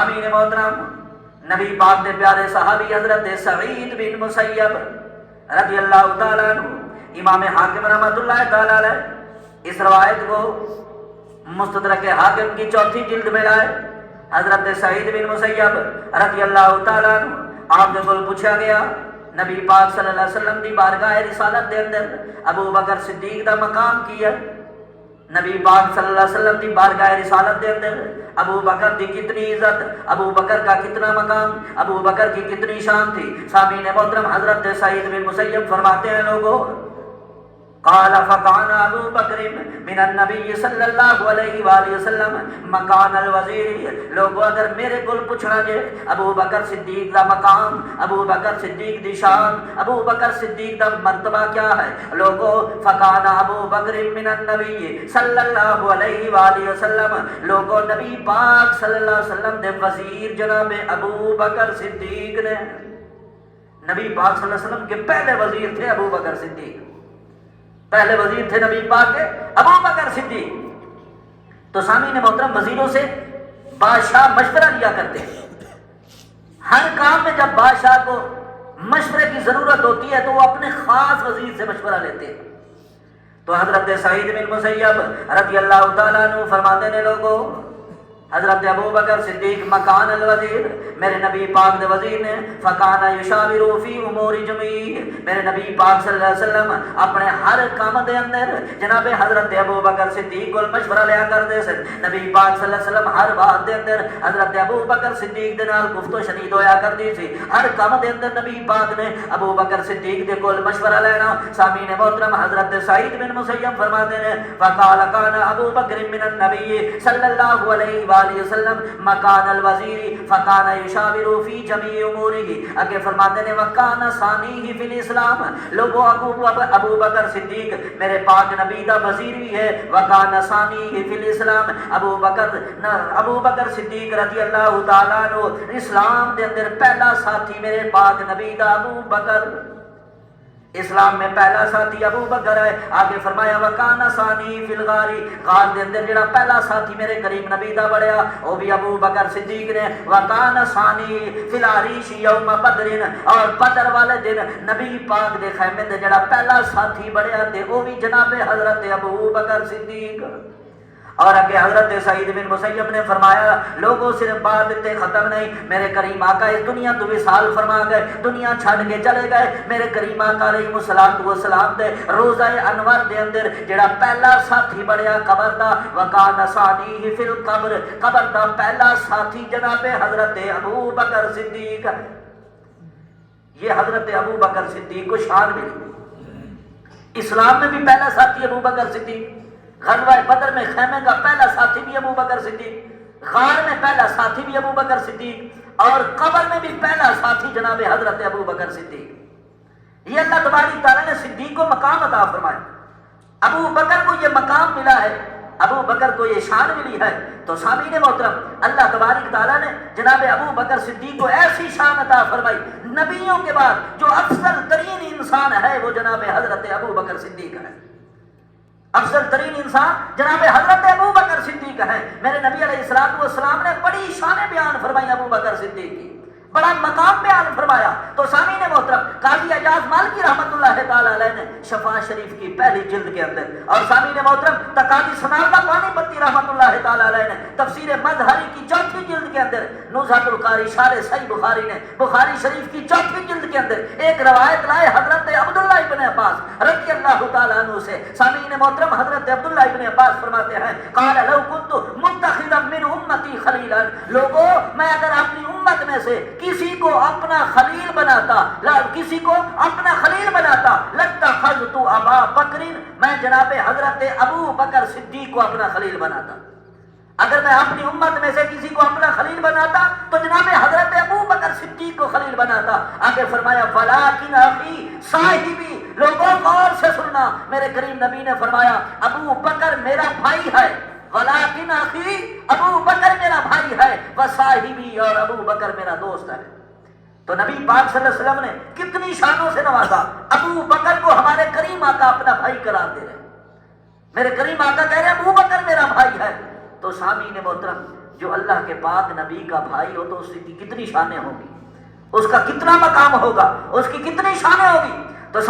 امین محترم نبی پاک کے پیارے صحابی حضرت سعید بن مسیب رضی اللہ تعالیٰ عنہ، امام حاکم رحمۃ اللہ تعالیٰ علیہ اس روایت کو مستدرک حاکم کی چوتھی جلد میں لائے۔ حضرت سعید بن مسیب رضی اللہ تعالیٰ عنہ آپ کے کول پوچھا گیا نبی پاک صلی اللہ علیہ وسلم دی بارگاہ رسالت دے اندر ابو بکر صدیق دا مقام کی ہے؟ نبی پاک صلی اللہ علیہ وسلم دی بارگاہ رسالت دے اندر ابو بکر دی کتنی عزت، ابو بکر کا کتنا مقام، ابو بکر کی کتنی شان تھی۔ سامعین محترم حضرت سعید بن مسیب فرماتے ہیں لوگوں قال فکان ابو بکر من النبی صلی اللہ علیہ وآلہ وسلم مکان الوزیر۔ لوگوں اگر میرے کول پوچھنا جے ابو بکر صدیق دا مقام، ابو بکر صدیق دی شان، ابو بکر صدیق دا مرتبہ کیا ہے، لوگوں فکان ابو بکر من النبی صلی اللہ علیہ وآلہ وسلم، لوگوں نبی پاک صلی اللہ علیہ وسلم دے وزیر جناب ابو بکر صدیق نے، نبی پاک صلی اللہ علیہ وسلم کے پہلے وزیر تھے ابو بکر صدیق، پہلے وزیر تھے نبی پاک کے ابو بکر صدیق۔ تو سامعین محترم وزیروں سے بادشاہ مشورہ لیا کرتے ہیں، ہر کام میں جب بادشاہ کو مشورے کی ضرورت ہوتی ہے تو وہ اپنے خاص وزیر سے مشورہ لیتے ہیں۔ تو حضرت سعید بن مسیب رضی اللہ تعالیٰ عنہ فرماتے ہیں لوگوں حضرت ابو بکر صدیق مکان الوزیر، میرے نبی پاک دے وزیر نے فکان یشاور فی امور جمیع، میرے نبی پاک صلی اللہ علیہ وسلم اپنے ہر کام دے اندر جناب حضرت ابو بکر صدیق کو مشورہ لیا کرتے سن۔ نبی پاک صلی اللہ علیہ وسلم ہر بات دے اندر حضرت ابو بکر صدیق دے نال گفت و شنید ہویا کرتی سی، ہر کام دے اندر نبی پاک نے ابو بکر صدیق دے کول مشورہ لینا۔ سامعین محترم حضرت سعید بن مسیب فرماتے ہیں فقال کان ابو بکر من النبی صلی اللہ علیہ وآلہ وسلم مکان الوزیر فکان یشاور فی جمیع امورہ، آگے فرماتے ہیں وکان ثانی فی الاسلام، لوگوں ابو بکر صدیق میرے پاک نبی دا وزیر بھی ہے، وکان ثانی فی الاسلام، ابو بکر صدیق رضی اللہ تعالیٰ عنہ اسلام دے اندر پہلا ساتھی میرے پاک نبی دا ابو بکر، اسلام میں پہلا ساتھی ابو بکر ہے۔ آگے فرمایا وکان ثانی فی الغار، غار دے اندر جڑا پہلا ساتھی میرے کریم نبی دا بڑھیا وہ بھی ابو بکر صدیق نے، وکان ثانی فی العریش یوم بدر، اور بدر والے دن نبی پاک دے خیمے دے جڑا پہلا ساتھی بڑھیا تے وہ بھی جناب حضرت ابو بکر صدیق۔ اور آگے حضرت سعید بن مسیب نے فرمایا لوگوں صرف بات اتنے ختم نہیں، میرے کریم آقا اس دنیا تو وصال فرما گئے، دنیا چھڑ کے چلے گئے، میرے کریم آقا علیہ الصلوۃ والسلام دے روضہ انور دے اندر جڑا پہلا ساتھی بڑھیا قبر دا وکان ثانی فی القبر، قبر دا پہلا ساتھی جناب حضرت ابو بکر صدیق۔ یہ حضرت ابو بکر صدیق کو شان ملی، اسلام میں بھی پہلا ساتھی ابو بکر صدیق، غزوہ بدر میں خیمے کا پہلا ساتھی بھی ابو بکر صدیق، غار میں پہلا ساتھی بھی ابو بکر صدیق، اور قبر میں بھی پہلا ساتھی جناب حضرت ابو بکر صدیق۔ یہ اللہ تبارک تعالیٰ نے صدیق کو مقام عطا فرمایا، ابو بکر کو یہ مقام ملا ہے، ابو بکر کو یہ شان ملی ہے۔ تو سامعین محترم اللہ تبارک تعالیٰ نے جناب ابو بکر صدیق کو ایسی شان عطا فرمائی، نبیوں کے بعد جو افضل ترین انسان ہے وہ جناب حضرت ابو بکر صدیق ہے، افضل ترین انسان جناب حضرت ابو بکر صدیق ہے۔ میرے نبی علیہ الصلوۃ والسلام نے بڑی شانیں بیان فرمائی ابو بکر صدیق کی، بڑا مقام بیان فرمایا۔ تو سامعین محترم قاضی اعجاز مالکی رحمۃ اللہ تعالیٰ علیہ نے شفا شریف کی پہلی جلد کے اندر، اور سامعین محترم تقاضی سناللہ پانی پتی رحمۃ اللہ تعالیٰ علیہ نے تفسیر مظہری کی چوتھی جلد کے اندر، نزہۃ القاری شارح صحیح بخاری نے بخاری شریف کی چوتھی جلد کے اندر ایک روایت لائے حضرت عبداللہ ابن عباس رضی اللہ تعالیٰ عنہ سے۔ سامعین محترم حضرت عبداللہ ابن عباس فرماتے ہیں قال لو كنت متخذا من امتی خلیلا، لوگوں میں اگر اپنی امت میں سے کسی کو اپنا خلیل بناتا، کسی کو اپنا خلیل بناتا لاتخذت ابا بکر، میں جناب حضرت ابو بکر صدیق کو اپنا خلیل بناتا۔ اگر میں اپنی امت میں سے کسی کو اپنا خلیل بناتا تو جناب حضرت ابو بکر صدیق کو خلیل بناتا۔ آگے فرمایا ولکن اخی صاحبی، لوگوں غور سے سننا، میرے کریم نبی نے فرمایا ابو بکر میرا بھائی ہے، ولکن اخی ابو بکر میرا بھائی ہے، وصاحبی اور ابو بکر میرا دوست ہے۔ تو نبی پاک صلی اللہ علیہ وسلم نے کتنی شانوں سے نوازا، ابو بکر کو ہمارے کریم آقا اپنا بھائی قرار دے رہے، میرے کریم آقا کہہ رہے ابو بکر میرا بھائی ہے۔ تو سامعین محترم جو اللہ کے پاک نبی کا بھائی ہو تو اس کی کتنی شانیں ہوگی، اس کا کتنا مقام ہوگا، اس کی کتنی شانیں ہوگی۔ تو